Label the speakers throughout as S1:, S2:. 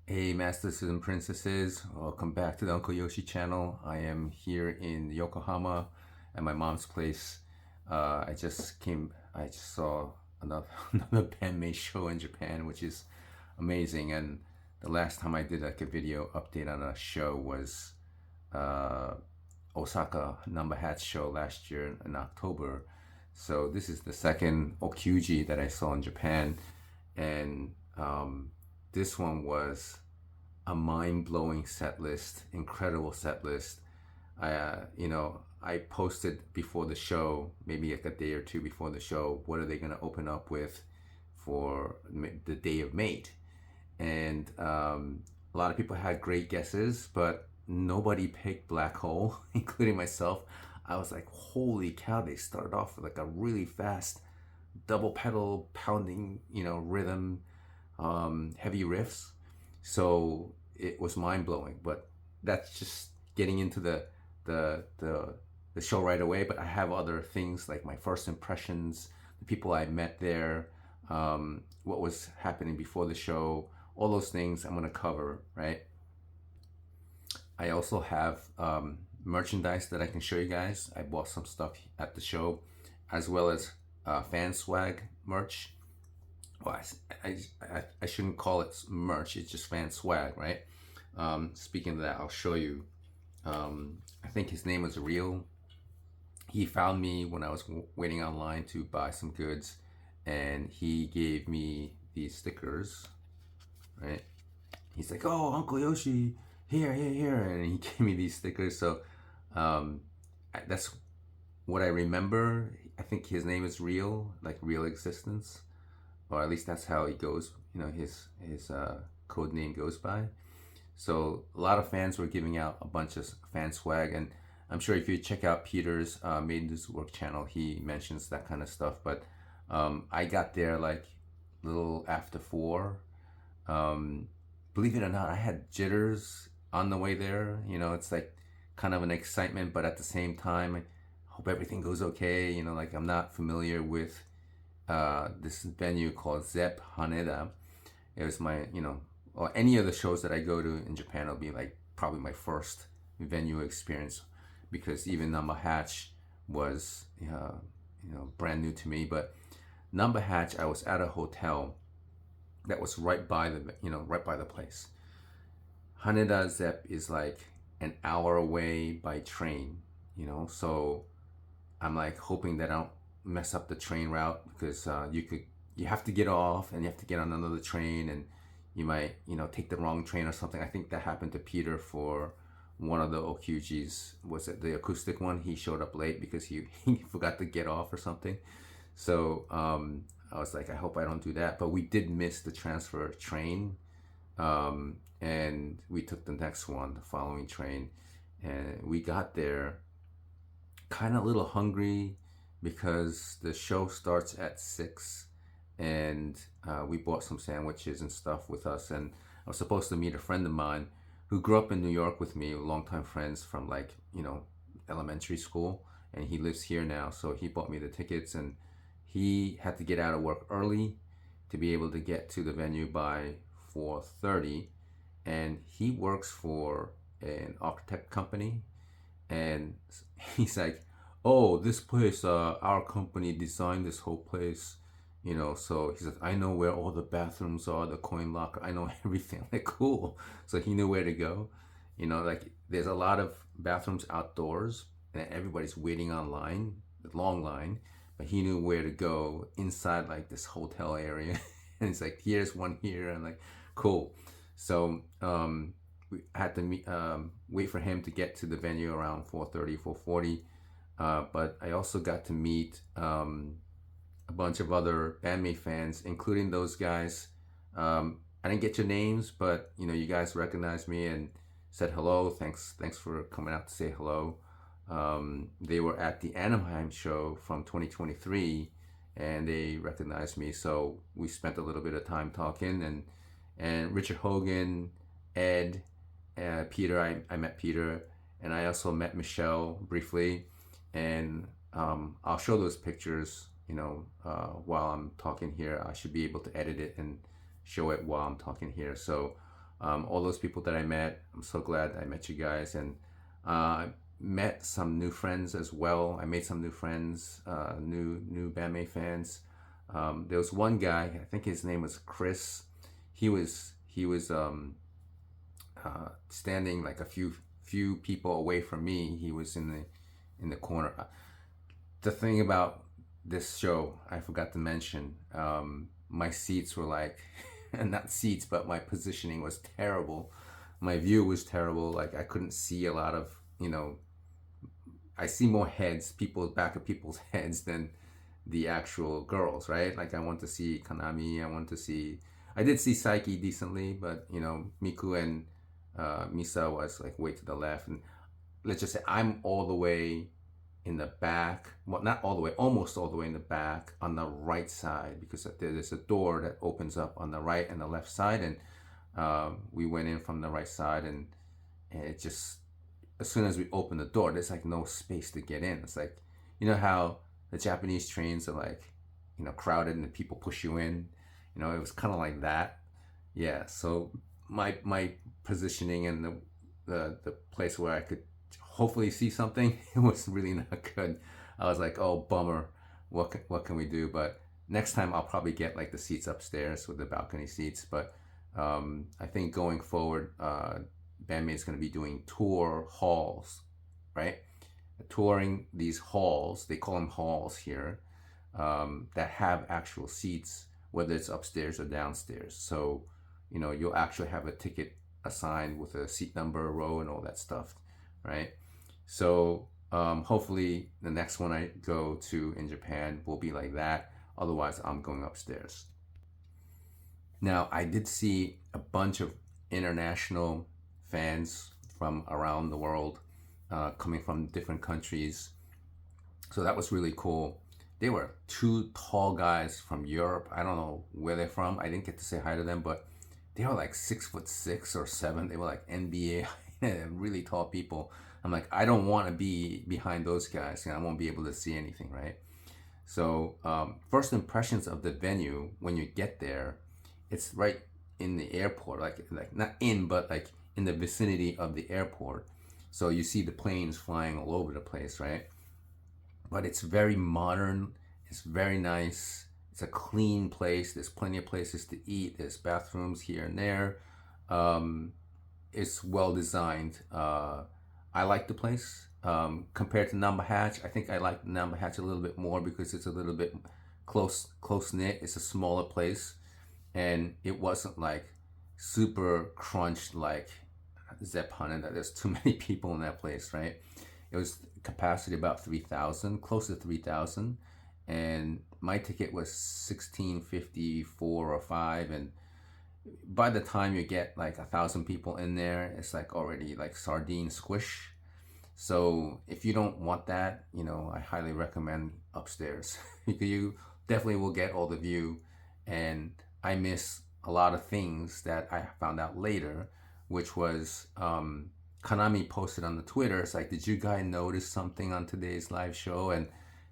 S1: Hey, masters and princesses, welcome back to the Uncle Yoshi channel. I am here in Yokohama at my mom's place. I just saw another, another Band-Maid show in Japan, which is amazing. And the last time I did like a video update on a show was uh, Osaka Number Hatch show last year in October. So this is the second Okyuji that I saw in Japan. And this one was a mind-blowing set list, incredible set list. I posted before the show, maybe like a day or two before the show, what are they going to open up with for the day of Maid? And a lot of people had great guesses, but nobody picked Black Hole, including myself. I was like, holy cow, they started off with like a really fast double pedal pounding, rhythm, heavy riffs. So it was mind blowing. But that's just getting into the the the show right away. But I have other things like my first impressions, the people I met there, what was happening before the show, all those things I'm gonna cover, right? I also have merchandise that I can show you guys. I bought some stuff at the show, as well as fan swag merch. Well, I shouldn't call it merch. It's just fan swag, right? Speaking of that, I'll show you. I think his name was Real. He found me when I was waiting online to buy some goods, and he gave me these stickers, right? He's like, "Oh, Uncle Yoshi, here," and he gave me these stickers. So that's what I remember. I think his name is Real, like Real Existence, or at least that's how he goes. His code name goes by. So a lot of fans were giving out a bunch of fan swag, and I'm sure if you check out Peter's Made This Work channel, he mentions that kind of stuff. But I got there like a little after 4. Um, Believe it or not, I had jitters on the way there. It's like kind of an excitement, but at the same time, I hope everything goes okay. Like I'm not familiar with this venue called Zepp Haneda. It was or any of the shows that I go to in Japan will be like probably my first venue experience, because even Number Hatch was brand new to me. But Number Hatch, I was at a hotel that was right by the place. Haneda Zepp is like an hour away by train, so I'm like hoping that I don't mess up the train route, because you have to get off and you have to get on another train, and you might take the wrong train or something. I think that happened to Peter for one of the Okyujis. Was it the acoustic one? He showed up late because he forgot to get off or something. So I was like, I hope I don't do that. But we did miss the transfer train, and we took the next one, the following train, and we got there kind of a little hungry because the show starts at 6, and we bought some sandwiches and stuff with us. And I was supposed to meet a friend of mine who grew up in New York with me, longtime friends from like elementary school, and he lives here now. So he bought me the tickets, and he had to get out of work early to be able to get to the venue by 4:30, and he works for an architect company. And he's like, "Oh, this place, our company designed this whole place, So he says, "I know where all the bathrooms are, the coin locker. I know everything." I'm like, cool. So he knew where to go. Like there's a lot of bathrooms outdoors, and everybody's waiting online, the long line. But he knew where to go inside like this hotel area, and it's like, "Here's one here." And I'm like, cool. So we had to wait for him to get to the venue around 4:30, 4:40. But I also got to meet a bunch of other BandMaid fans, including those guys. I didn't get your names, but you guys recognized me and said hello. Thanks for coming out to say hello. They were at the Anaheim show from 2023, and they recognized me. So we spent a little bit of time talking, and Richard Hogan, Ed, Peter. I met Peter, and I also met Michelle briefly, and I'll show those pictures. While I'm talking here, I should be able to edit it and show it while I'm talking here. So All those people that I met, I'm so glad I met you guys, and I met some new friends as well. I made some new friends, new BandMaid fans. There was one guy, I think his name was Chris. He was standing like a few people away from me. He was in the corner. The thing about this show, I forgot to mention, my seats were like, not seats, but my positioning was terrible. My view was terrible. Like I couldn't see a lot of, I see more heads, back of people's heads than the actual girls, right? Like I want to see Kanami, I did see Saiki decently, but Miku and Misa was like way to the left. And let's just say I'm all the way in the back, well, not all the way, almost all the way in the back on the right side, because there's a door that opens up on the right and the left side, and we went in from the right side, and it just, as soon as we opened the door, there's like no space to get in. It's like, how the Japanese trains are like, crowded and people push you in, it was kind of like that. Yeah, so my positioning and the place where I could hopefully see something, it was really not good. I was like, oh bummer, what can we do? But next time I'll probably get like the seats upstairs with the balcony seats. But I think going forward, BandMaid is going to be doing tour halls, right? Touring these halls, they call them halls here, that have actual seats, whether it's upstairs or downstairs. So you'll actually have a ticket assigned with a seat number, row, and all that stuff, right? So hopefully the next one I go to in Japan will be like that. Otherwise, I'm going upstairs. Now, I did see a bunch of international fans from around the world, coming from different countries. So that was really cool. They were two tall guys from Europe. I don't know where they're from. I didn't get to say hi to them, but they were like 6'6" or 7. They were like NBA, really tall people. I'm like, I don't want to be behind those guys, and I won't be able to see anything, right? So first impressions of the venue when you get there, it's right in the airport, like not in, but like in the vicinity of the airport. So you see the planes flying all over the place, right? But it's very modern. It's very nice. It's a clean place. There's plenty of places to eat. There's bathrooms here and there. It's well designed. I like the place. Compared to Namba Hatch, I think I like Namba Hatch a little bit more because it's a little bit close knit. It's a smaller place, and it wasn't like super crunched like Zepp Haneda. There's too many people in that place, right? It was capacity about 3,000, close to 3,000, and my ticket was 1654 or 5, and by the time you get like 1,000 people in there, it's like already like sardine squish. So if you don't want that, I highly recommend upstairs. You definitely will get all the view, and I miss a lot of things that I found out later, which was Kanami posted on the Twitter. It's like, did you guys notice something on today's live show? And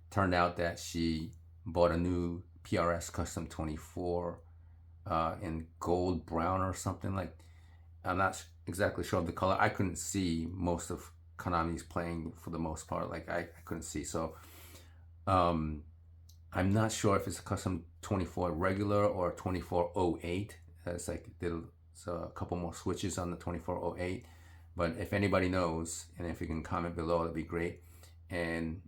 S1: turned out that she bought a new PRS Custom 24 in gold brown or something. Like, I'm not exactly sure of the color. I couldn't see most of Konami's playing for the most part. Like I couldn't see. So I'm not sure if it's a Custom 24 regular or 2408. It's like there's a couple more switches on the 2408. But if anybody knows, and if you can comment below, that'd be great. And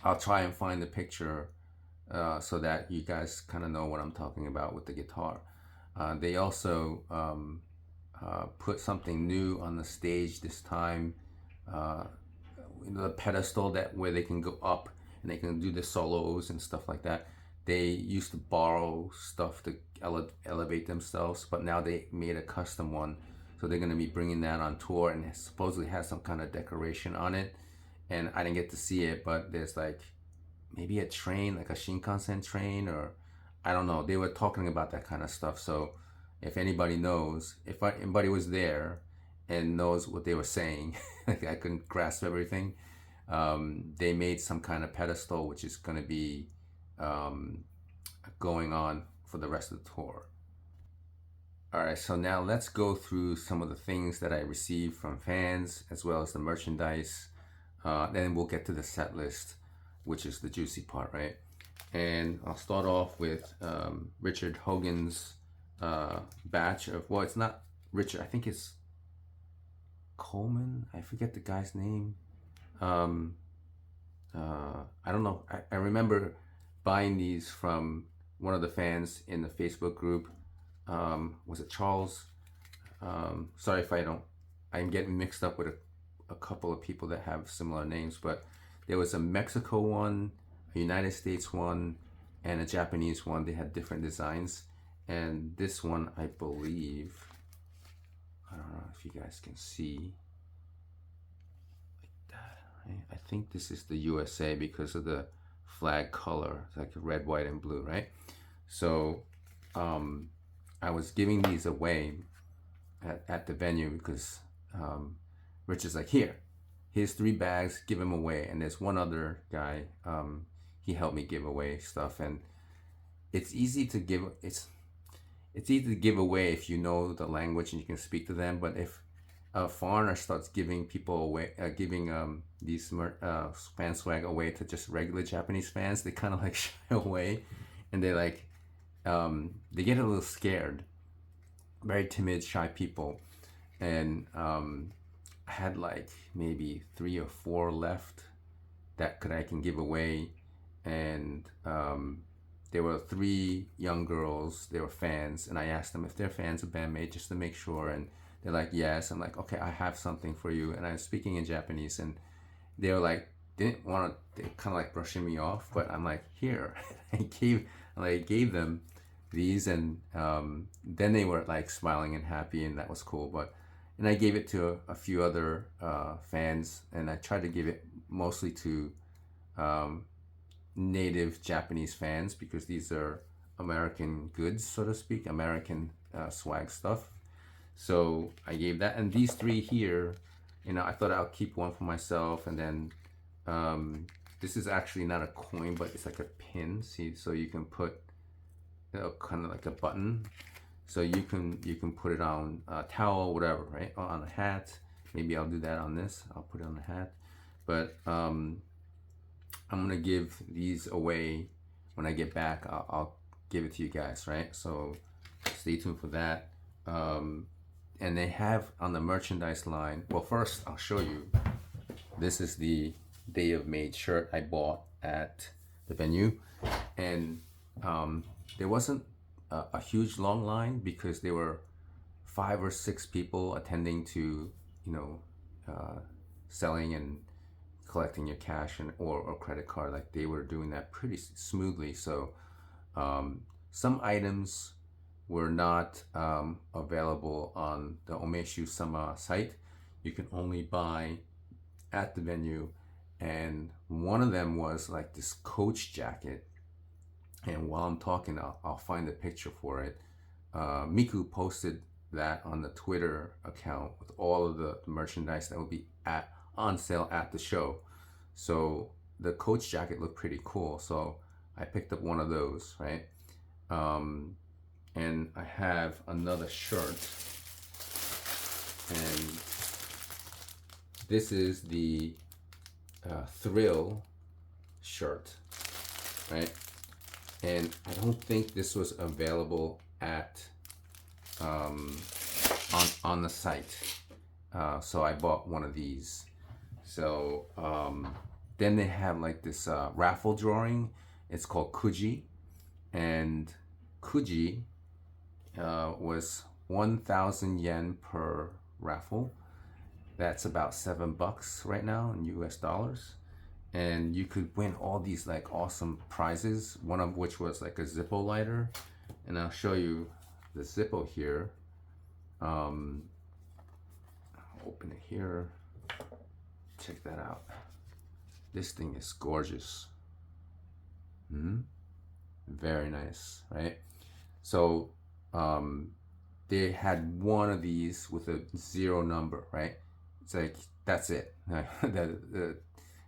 S1: I'll try and find the picture so that you guys kind of know what I'm talking about with the guitar. They also put something new on the stage this time. The pedestal where they can go up and they can do the solos and stuff like that. They used to borrow stuff to elevate themselves, but now they made a custom one. So they're going to be bringing that on tour, and it supposedly has some kind of decoration on it. And I didn't get to see it, but there's like maybe a train, like a Shinkansen train, or I don't know. They were talking about that kind of stuff. So if anybody knows, if anybody was there and knows what they were saying, like I couldn't grasp everything. They made some kind of pedestal, which is going to be going on for the rest of the tour. All right, so now let's go through some of the things that I received from fans as well as the merchandise. Then we'll get to the set list, which is the juicy part, right? And I'll start off with Richard Hogan's batch of, well, it's not Richard, I think it's Coleman. I forget the guy's name. I don't know. I remember buying these from one of the fans in the Facebook group. Was it Charles? Sorry if I'm getting mixed up with a couple of people that have similar names, but there was a Mexico one, a United States one, and a Japanese one. They had different designs. And this one, I believe, I don't know if you guys can see like that. Right? I think this is the USA because of the flag color. It's like red, white, and blue, right? So I was giving these away at the venue because Rich is like, here's 3 bags, give them away. And there's one other guy, he helped me give away stuff. And it's easy to give, it's easy to give away if you know the language and you can speak to them. But if a foreigner starts giving people away, giving these fan swag away to just regular Japanese fans, they kind of like shy away, and they like, they get a little scared. Very timid, shy people. And I had like maybe 3 or 4 left that I can give away. And there were 3 young girls, they were fans, and I asked them if they're fans of BandMaid just to make sure, and they're like, yes. I'm like, okay, I have something for you. And I was speaking in Japanese, and they were like, they kind of like brushing me off, but I'm like, here. I gave them these, and then they were like smiling and happy, and that was cool. And I gave it to a few other fans, and I tried to give it mostly to native Japanese fans because these are American goods, so to speak, American swag stuff. So I gave that, and these 3 here, I thought I'll keep one for myself, and then this is actually not a coin, but it's like a pin. See, so you can put kind of like a button, so you can put it on a towel, whatever, right? Or on a hat. Maybe I'll do that on this. I'll put it on the hat. But I'm gonna give these away when I get back. I'll give it to you guys, right? So stay tuned for that. And they have on the merchandise line. Well, first I'll show you. This is the Day of Made shirt I bought at the venue, and there wasn't a huge long line because there were 5 or 6 people attending to, selling and collecting your cash or credit card. Like they were doing that pretty smoothly. So some items were not available on the Omeshu Sama site. You can only buy at the venue, and one of them was like this Coach jacket. And while I'm talking, I'll find a picture for it. Miku posted that on the Twitter account with all of the merchandise that will be on sale at the show. So the Coach jacket looked pretty cool, so I picked up one of those, right? And I have another shirt, and this is the Thrill shirt, right? And I don't think this was available at on the site, so I bought one of these. So then they have like this raffle drawing. It's called Kuji, and Kuji was 1,000 yen per raffle. That's about $7 right now in US dollars. And you could win all these like awesome prizes, one of which was like a Zippo lighter. And I'll show you the Zippo here. I'll open it here. Check that out. This thing is gorgeous. Very nice, right? So they had one of these with a 0 number, right? It's like, that's it. the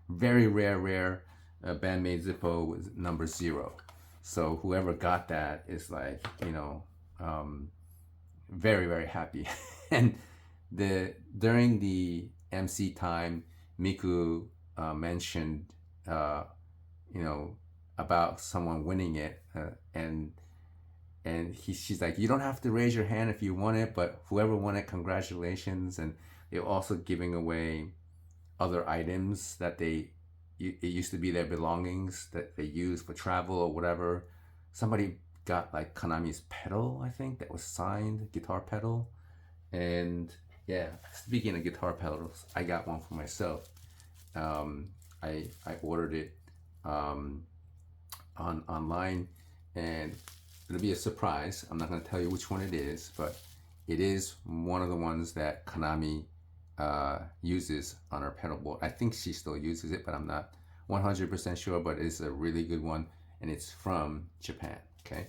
S1: very rare BandMaid Zippo was number 0. So whoever got that is like, very, very happy. And during the MC time, Miku mentioned, you know, about someone winning it, and she's like, you don't have to raise your hand if you won it, but whoever won it, congratulations. And they're also giving away other items that it used to be their belongings that they use for travel or whatever. Somebody got like Konami's pedal, I think, that was signed, guitar pedal. And yeah, speaking of guitar pedals, I got one for myself. I ordered it online, and it'll be a surprise. I'm not going to tell you which one it is, but it is one of the ones that Konami uses on her pedal board. I think she still uses it, but I'm not 100% sure, but it's a really good one, and it's from Japan. Okay.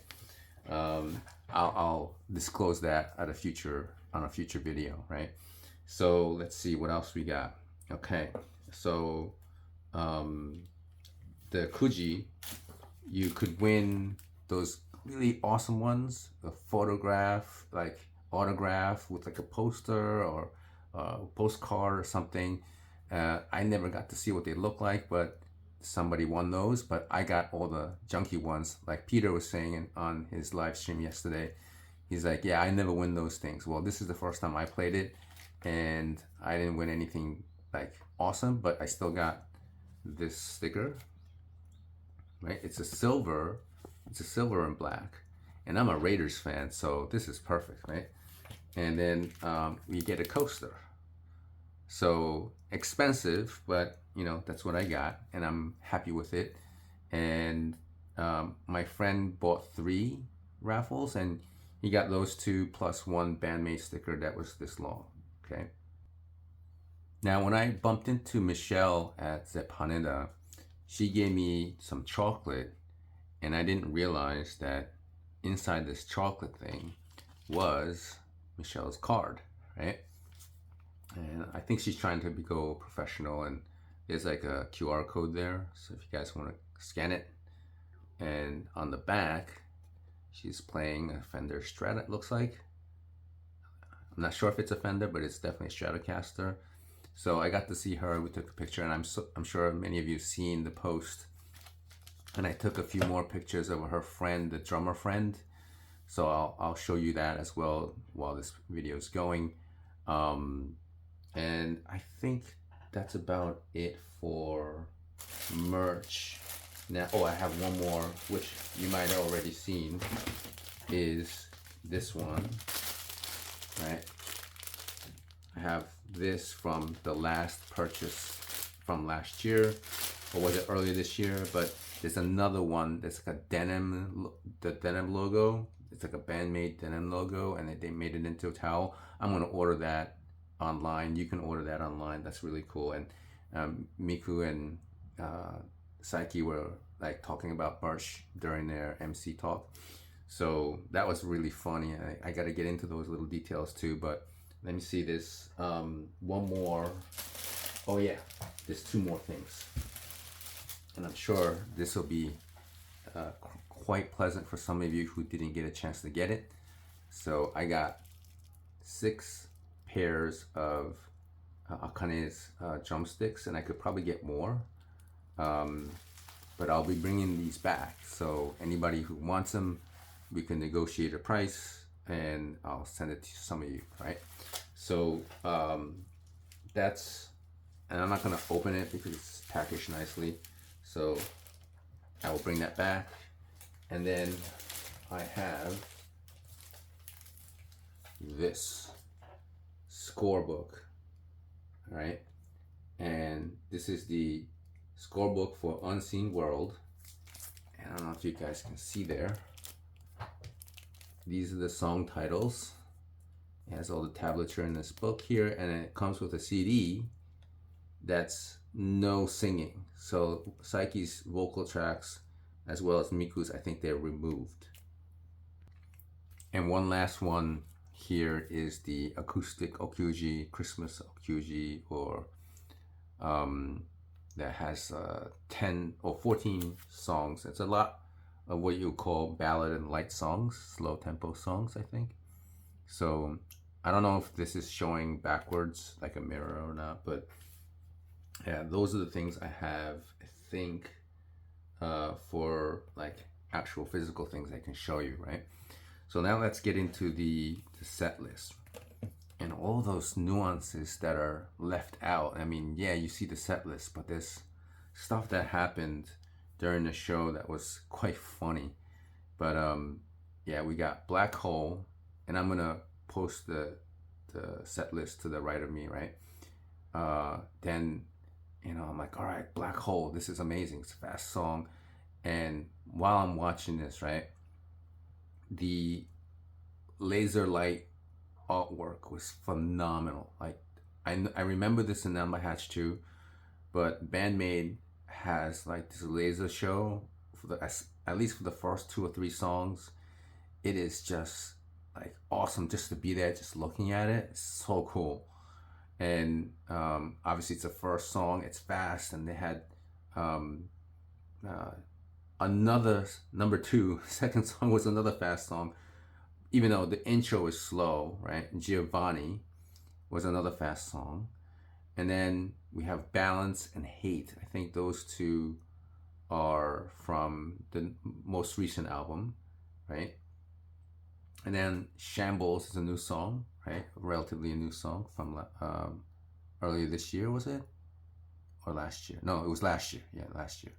S1: I'll disclose that on a future video, right? So let's see what else we got. Okay, so the Kuji, you could win those really awesome ones, a photograph, like autograph with like a poster or a postcard or something. I never got to see what they look like, but somebody won those. But I got all the junky ones, like Peter was saying on his live stream yesterday. He's like, yeah, I never win those things. Well, this is the first time I played it, and I didn't win anything like awesome, but I still got this sticker, right? It's a silver and black, and I'm a Raiders fan, so this is perfect, right? And then we get a coaster. So expensive, but you know, that's what I got, and I'm happy with it. And my friend bought 3 raffles, and he got those 2 plus 1 BandMaid sticker that was this long. Okay. Now, when I bumped into Michelle at Zepp Haneda, she gave me some chocolate, and I didn't realize that inside this chocolate thing was Michelle's card, right? And I think she's trying to go professional, and there's like a QR code there, so if you guys want to scan it. And on the back, she's playing a Fender Strat, it looks like. I'm not sure if it's a Fender, but it's definitely a Stratocaster. So I got to see her, we took a picture, and I'm sure many of you have seen the post. And I took a few more pictures of her friend, the drummer friend. So I'll show you that as well while this video is going. And I think that's about it for merch. Now, I have one more, which you might have already seen, is this one, right? I have this from the last purchase from last year, or was it earlier this year? But there's another one that's like a denim, the denim logo. It's like a BandMaid denim logo, and they made it into a towel. I'm gonna order that online. You can order that online. That's really cool. And Miku and Saiki were like talking about merch during their MC talk, so that was really funny. I got to get into those little details too, but let me see this. One more. Oh yeah, there's 2 more things, and I'm sure this will be quite pleasant for some of you who didn't get a chance to get it. So I got 6 pairs of Akane's drumsticks, and I could probably get more, but I'll be bringing these back, so anybody who wants them, we can negotiate a price and I'll send it to some of you, right? So that's, and I'm not going to open it because it's packaged nicely, so I will bring that back. And then I have this scorebook, right? And this is the scorebook for Unseen World, and I don't know if you guys can see there. These are the song titles. It has all the tablature in this book here, and it comes with a CD that's no singing. So Saiki's vocal tracks as well as Miku's, I think they're removed. And one last one here is the acoustic Okyuji, Christmas Okyuji, or that has 10 or 14 songs. It's a lot of what you call ballad and light songs, slow tempo songs, I think. So I don't know if this is showing backwards like a mirror or not, but yeah, those are the things I have, I think, for like actual physical things I can show you, right? So now let's get into the set list and all those nuances that are left out. I mean, yeah, you see the set list, but there's stuff that happened during the show that was quite funny. But yeah, we got Black Hole, and I'm gonna post the set list to the right of me, right? Then, you know, I'm like, all right, Black Hole, this is amazing. It's a fast song. And while I'm watching this, right, the laser light artwork was phenomenal. Like, I remember this in Number Hatch too, but BandMaid has like this laser show for the at least for the first 2 or 3 songs. It is just like awesome just to be there, just looking at it. It's so cool. And obviously it's the first song. It's fast, and they had um, another number 2. Second song was another fast song, even though the intro is slow, right? Giovanni was another fast song. And then we have Balance and Hate. I think those 2 are from the most recent album, right? And then Shambles is a new song, right? Relatively a new song from earlier this year, was it? Or last year? No, it was last year. Yeah, last year.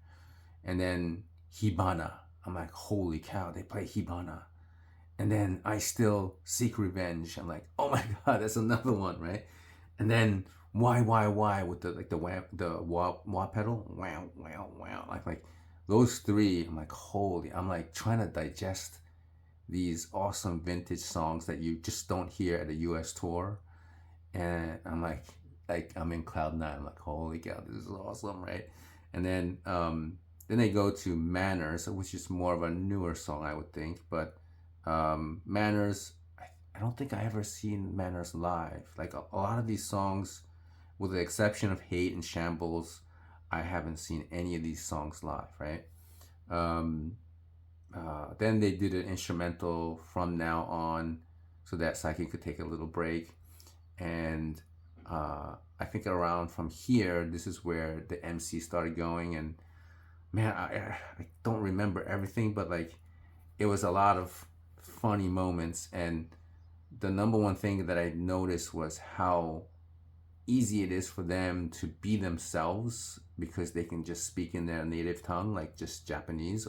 S1: And then Hibana. I'm like, holy cow, they play Hibana. And then I Still Seek Revenge. I'm like, oh my god, that's another one, right? And then why with the like the wah pedal, wow, like those 3. I'm like, holy, I'm like trying to digest these awesome vintage songs that you just don't hear at a US tour. And I'm like I'm in cloud 9. I'm like, holy cow, this is awesome, right? And then they go to Manners, which is more of a newer song, I would think. But Manners, I don't think I ever seen Manners live. Like a lot of these songs, with the exception of Hate and Shambles, I haven't seen any of these songs live, right? Then they did an instrumental From Now On, so that Psyche could take a little break. And I think around from here, this is where the MC started going. And man, I don't remember everything, but like it was a lot of funny moments. And the number one thing that I noticed was how easy it is for them to be themselves, because they can just speak in their native tongue, like just Japanese.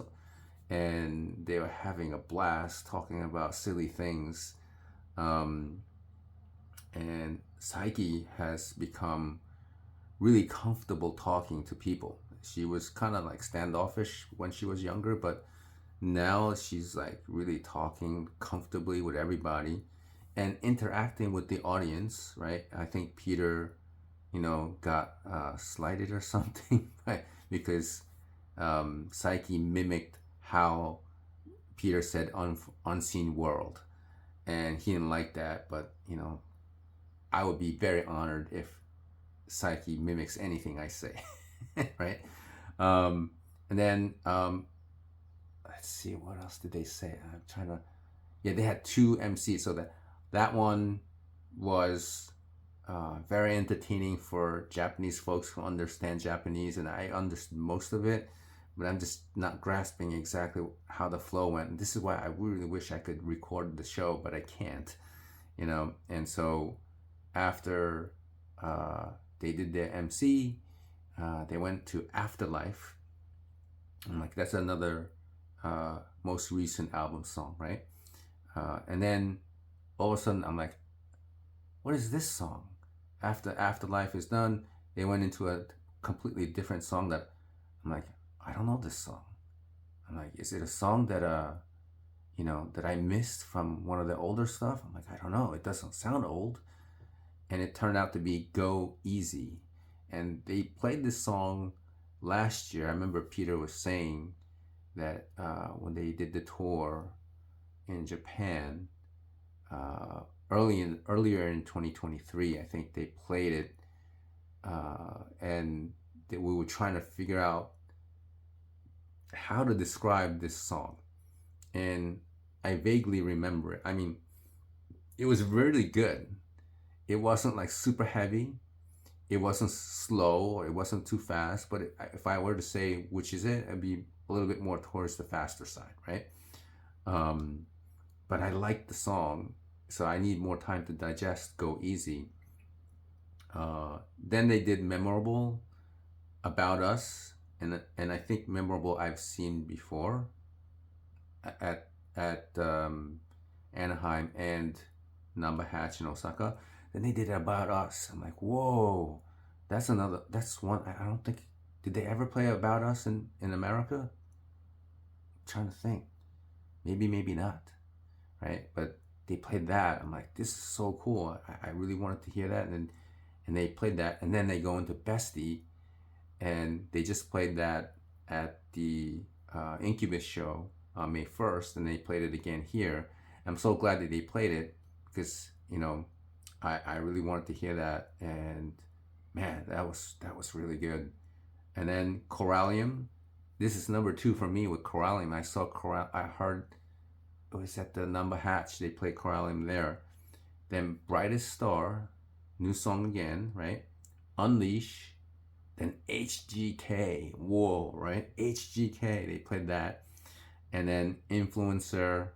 S1: And they were having a blast talking about silly things. And Psyche has become really comfortable talking to people. She was kind of like standoffish when she was younger, but now she's like really talking comfortably with everybody and interacting with the audience, right? I think Peter, you know, got slighted or something, right? Because Psyche mimicked how Peter said unseen world, and he didn't like that. But you know, I would be very honored if Psyche mimics anything I say. Right? And then let's see, what else did they say? I'm trying to, yeah, they had 2 MCs, so that one was very entertaining for Japanese folks who understand Japanese, and I understood most of it, but I'm just not grasping exactly how the flow went. And this is why I really wish I could record the show, but I can't, you know. And so after they did their MC, they went to Afterlife. I'm like, that's another most recent album song, right? And then all of a sudden I'm like, what is this song? After Afterlife is done, they went into a completely different song that I'm like, I don't know this song. I'm like, is it a song that you know, that I missed from one of the older stuff? I'm like, I don't know, it doesn't sound old. And it turned out to be Go Easy. And they played this song last year. I remember Peter was saying that when they did the tour in Japan, earlier in 2023, I think they played it, and we were trying to figure out how to describe this song. And I vaguely remember it. I mean, it was really good. It wasn't like super heavy. It wasn't slow or it wasn't too fast. But if I were to say which is it, it'd be a little bit more towards the faster side, right? Um, but I liked the song, so I need more time to digest. Go Easy. Then they did Memorable, About Us, and I think Memorable I've seen before at Anaheim and Namba Hatch in Osaka. Then they did About Us. I'm like, whoa, that's another. That's one. I don't think, did they ever play About Us in America? I'm trying to think. Maybe not, right? But they played that. I'm like, this is so cool. I really wanted to hear that, and they played that, and then they go into Bestie, and they just played that at the Incubus show on May 1st, and they played it again here. I'm so glad that they played it because I really wanted to hear that, and man, that was really good. And then Corallium, this is number 2 for me with Corallium. I heard it was at the Number Hatch. They played Corallium there. Then Brightest Star, new song again, right? Unleash. Then HGK, whoa, right? HGK, they played that. And then Influencer,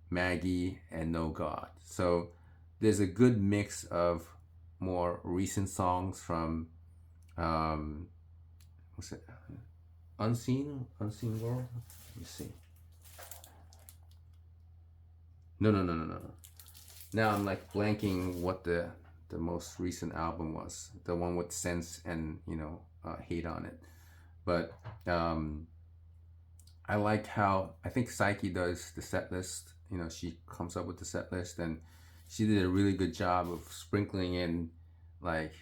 S1: Maggie, and No God. So there's a good mix of more recent songs from what's it? Unseen World. Let me see. No. Now I'm like blanking what the most recent album was. The one with Sense and Hate on it. But I liked how I think Psyche does the set list. She comes up with the set list, and she did a really good job of sprinkling in like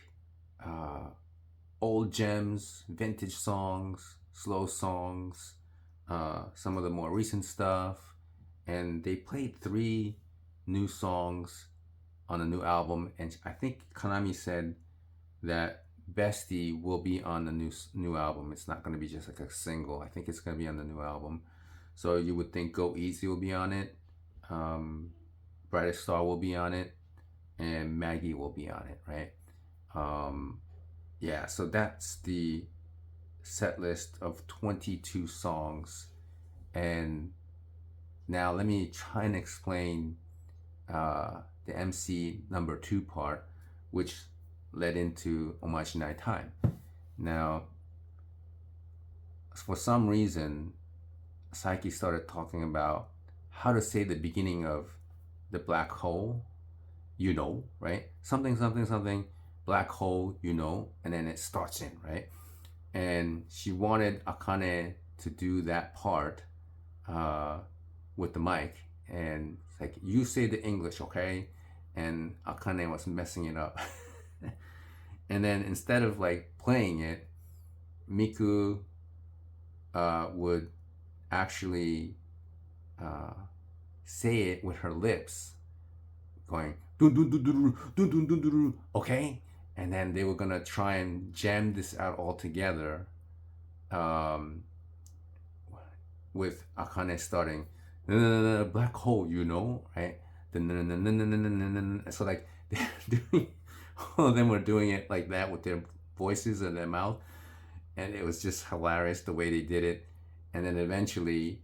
S1: old gems, vintage songs, slow songs, some of the more recent stuff. And they played 3 new songs on a new album, and I think Konami said that Bestie will be on the new album. It's not going to be just like a single. I think it's going to be on the new album. So you would think Go Easy will be on it, Brightest Star will be on it, and Maggie will be on it, right? Yeah, so that's the set list of 22 songs. And now let me try and explain the MC number 2 part, which led into Omajinai Time. Now, for some reason, Psyche started talking about how to say the beginning of the black hole, right? Something, black hole, and then it starts in, right? And she wanted Akane to do that part with the mic, and it's like, you say the English, okay? And Akane was messing it up. And then instead of like playing it, Miku would actually say it with her lips, going dun dun dun dun dun dun dun dun, okay? And then they were gonna try and jam this out all together, with Akane starting black hole, right? So like they're doing, all of them were doing it like that with their voices and their mouth, and it was just hilarious the way they did it. And then eventually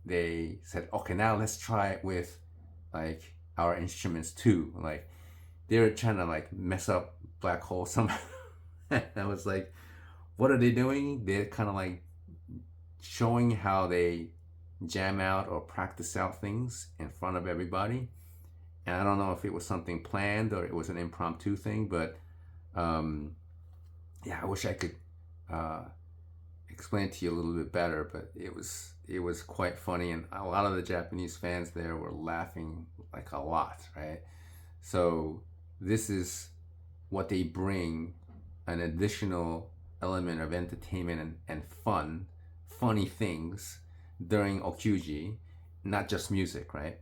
S1: they said, okay, now let's try it with like our instruments too. Like they were trying to like mess up black hole somehow. I was like, what are they doing? They're kind of like showing how they jam out or practice out things in front of everybody. And I don't know if it was something planned or it was an impromptu thing, but yeah, I wish I could explain it to you a little bit better, but it was quite funny, and a lot of the Japanese fans there were laughing like a lot, right? So this is what they bring, an additional element of entertainment and funny things during Okyuji, not just music, right?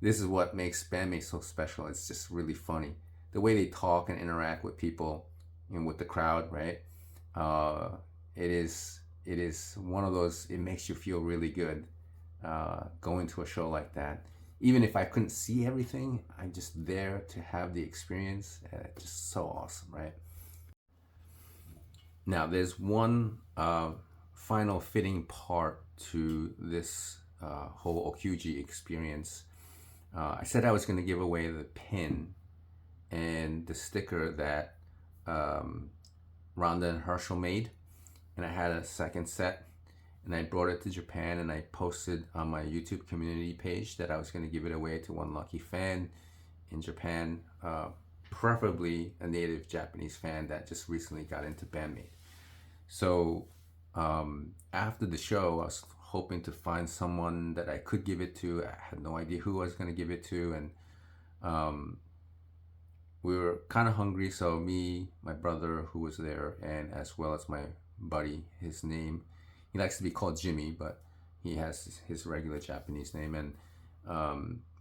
S1: This is what makes BandMaid so special. It's just really funny. The way they talk and interact with people and with the crowd, right? It is one of those, it makes you feel really good going to a show like that. even if I couldn't see everything, I'm just there to have the experience. And it's just so awesome, right? Now, there's one final fitting part to this whole Okyuji experience. I said I was going to give away the pin and the sticker that Rhonda and Herschel made, and I had a second set, and I brought it to Japan, and I posted on my YouTube community page that I was going to give it away to one lucky fan in Japan, preferably a native Japanese fan that just recently got into BandMaid. So after the show, I was hoping to find someone that I could give it to. I had no idea who I was going to give it to, and we were kind of hungry, so me, my brother who was there, and as well as my buddy, his name, he likes to be called Jimmy, but he has his regular Japanese name, and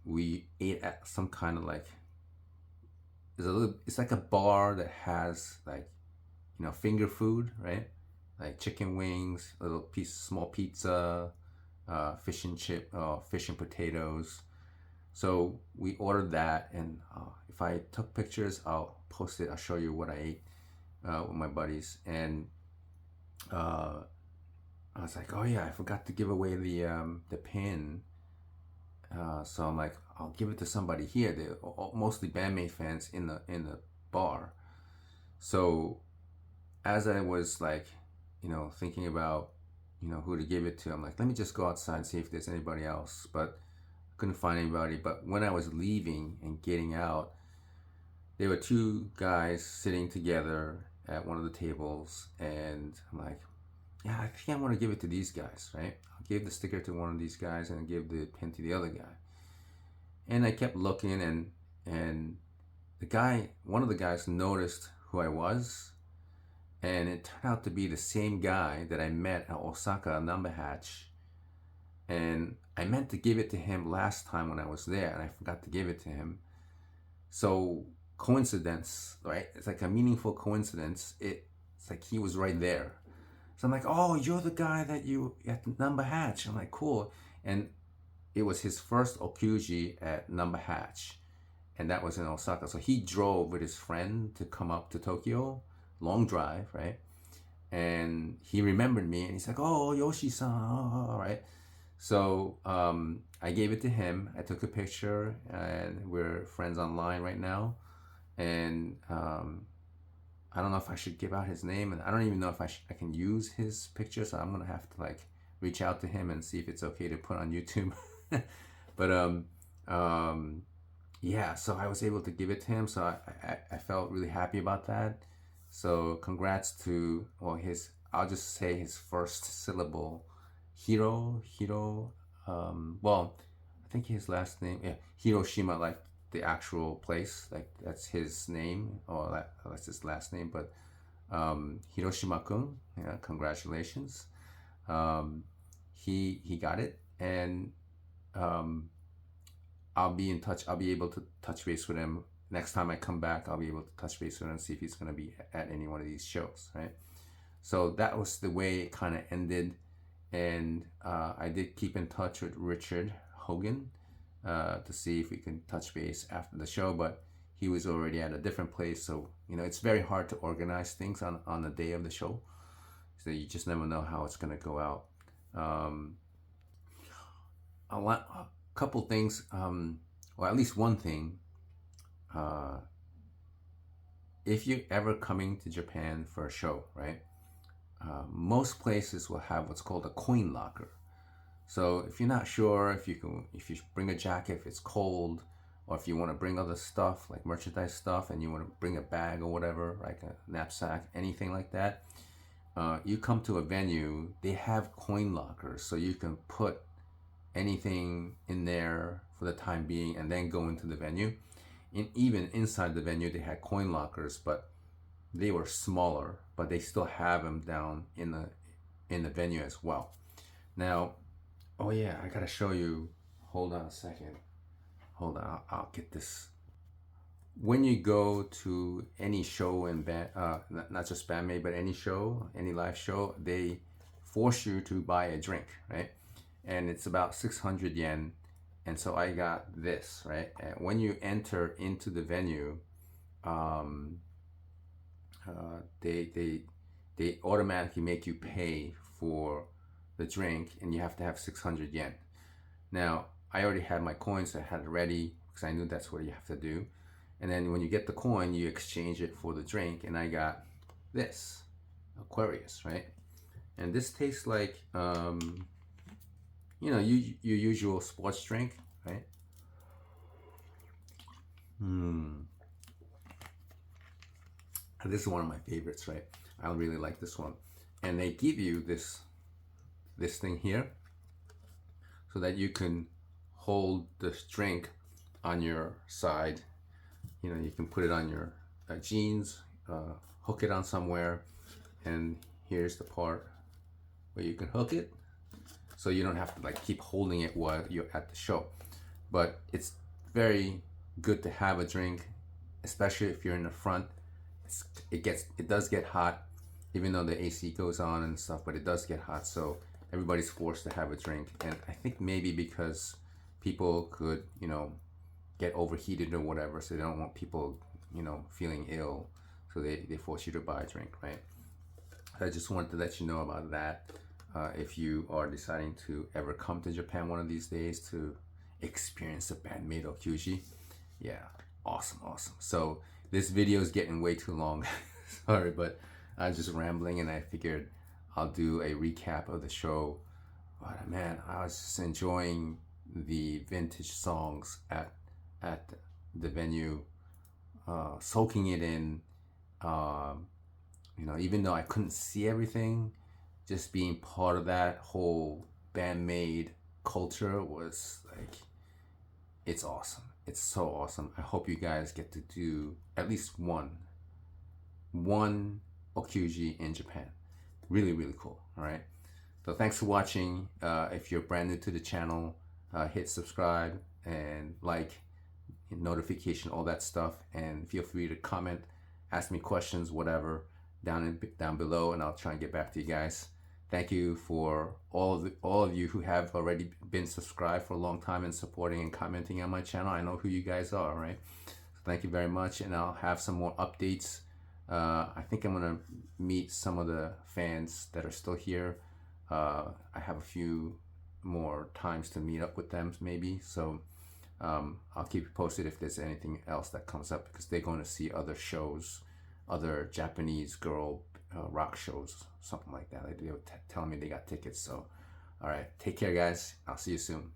S1: we ate at some kind of like, it's like a bar that has like, you know, finger food, right? Like chicken wings, a little piece, small pizza, fish and potatoes. So we ordered that, and if I took pictures, I'll post it. I'll show you what I ate with my buddies. And I was like, oh yeah, I forgot to give away the pin. So I'm like, I'll give it to somebody here. They're mostly BandMaid fans in the bar. So as I was like, you know, thinking about, you know, who to give it to, I'm like, let me just go outside and see if there's anybody else. But I couldn't find anybody. But when I was leaving and getting out, there were two guys sitting together at one of the tables, and I'm like, yeah, I think I want to give it to these guys, right? I'll give the sticker to one of these guys and give the pin to the other guy. And I kept looking, and the guy, one of the guys noticed who I was, and it turned out to be the same guy that I met at Osaka Number Hatch. And I meant to give it to him last time when I was there, and I forgot to give it to him. So coincidence, right? It's like a meaningful coincidence. It's like he was right there. So I'm like, oh, you're the guy that you at Number Hatch. I'm like, cool. And it was his first Okyuji at Number Hatch, and that was in Osaka. So he drove with his friend to come up to Tokyo, long drive, right? And he remembered me, and he's like, oh, Yoshi-san, all right. So I gave it to him. I took a picture, and we're friends online right now. And I don't know if I should give out his name, and I don't even know if I can use his picture, so I'm gonna have to like reach out to him and see if it's okay to put on YouTube. But yeah, so I was able to give it to him, so I felt really happy about that. So congrats to, well, I'll just say his first syllable, Hiro, well, I think his last name, yeah, Hiroshima, like the actual place, like that's his name, or that's his last name, but Hiroshima-kun, yeah, congratulations. He got it, and I'll be in touch. I'll be able to touch base with him next time I come back. I'll be able to touch base with him and see if he's going to be at any one of these shows, right? So that was the way it kind of ended, and I did keep in touch with Richard Hogan to see if we can touch base after the show, but he was already at a different place. So, you know, it's very hard to organize things on the day of the show. So you just never know how it's going to go out. A couple things, or at least one thing. If you're ever coming to Japan for a show, right? Most places will have what's called a coin locker. So if you're not sure if you bring a jacket if it's cold, or if you want to bring other stuff like merchandise stuff, and you want to bring a bag or whatever, like a knapsack, anything like that, you come to a venue, they have coin lockers, so you can put anything in there for the time being and then go into the venue. And even inside the venue, they had coin lockers, but they were smaller, but they still have them down in the venue as well. Now, oh yeah, I gotta show you. Hold on a second. Hold on, I'll get this. When you go to any show in not just BandMaid, but any show, any live show, they force you to buy a drink, right? And it's about 600 yen, And so I got this, right? And when you enter into the venue, um, they automatically make you pay for the drink, and you have to have 600 yen. Now, I already had my coins, I had it ready because I knew that's what you have to do. And then when you get the coin, you exchange it for the drink, and I got this Aquarius, right? And this tastes like you know, your usual sports drink, right? This is one of my favorites, right? I really like this one. And they give you this thing here so that you can hold this drink on your side. You know, you can put it on your jeans, hook it on somewhere, and here's the part where you can hook it, so you don't have to like keep holding it while you're at the show. But it's very good to have a drink, especially if you're in the front. It does get hot, even though the AC goes on and stuff, but it does get hot, so everybody's forced to have a drink. And I think maybe because people could, you know, get overheated or whatever, so they don't want people, you know, feeling ill, so they force you to buy a drink, right? I just wanted to let you know about that. If you are deciding to ever come to Japan one of these days to experience the Band-Maid Okyuji, yeah, awesome. So this video is getting way too long. Sorry, but I was just rambling, and I figured I'll do a recap of the show. But man, I was just enjoying the vintage songs at the venue, soaking it in. You know, even though I couldn't see everything, just being part of that whole Band-Maid culture was like, it's awesome. It's so awesome. I hope you guys get to do at least one Okyuji in Japan. Really, really cool. All right. So thanks for watching. If you're brand new to the channel, hit subscribe and like, notification, all that stuff, and feel free to comment, ask me questions, whatever, down below, and I'll try and get back to you guys. Thank you for all of you who have already been subscribed for a long time and supporting and commenting on my channel. I know who you guys are, right? So thank you very much, and I'll have some more updates. I think I'm gonna meet some of the fans that are still here. I have a few more times to meet up with them, maybe. So I'll keep you posted if there's anything else that comes up, because they're going to see other shows, other Japanese girl rock shows, something like that. They were telling me they got tickets. So, all right, take care, guys. I'll see you soon.